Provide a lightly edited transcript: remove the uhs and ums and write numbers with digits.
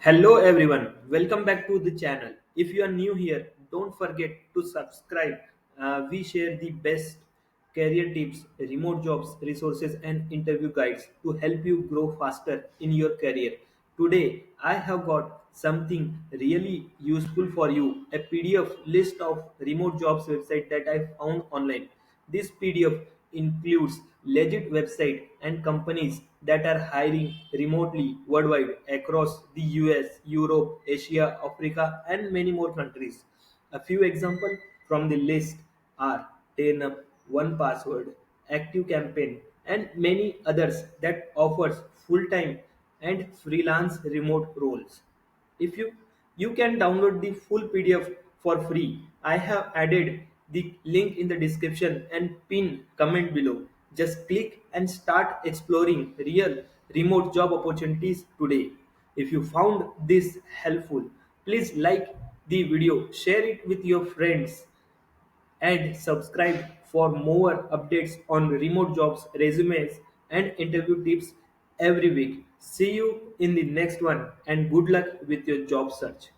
Hello everyone, welcome back to the channel. If you are new here, don't forget to subscribe. We share the best career tips, remote jobs, resources, and interview guides to help you grow faster in your career. Today, I have got something really useful for you, a PDF list of remote jobs website that I found online. This PDF includes legit websites and companies that are hiring remotely worldwide across the US, Europe, Asia, Africa, and many more countries. A few examples from the list are 10up, One Password, Active Campaign, and many others that offers full-time and freelance remote roles. If you can download the full PDF for free. I have added the link in the description and pin comment below. Just click and start exploring real remote job opportunities today. If you found this helpful, please like the video, share it with your friends, and subscribe for more updates on remote jobs, resumes, and interview tips every week. See you in the next one, and good luck with your job search.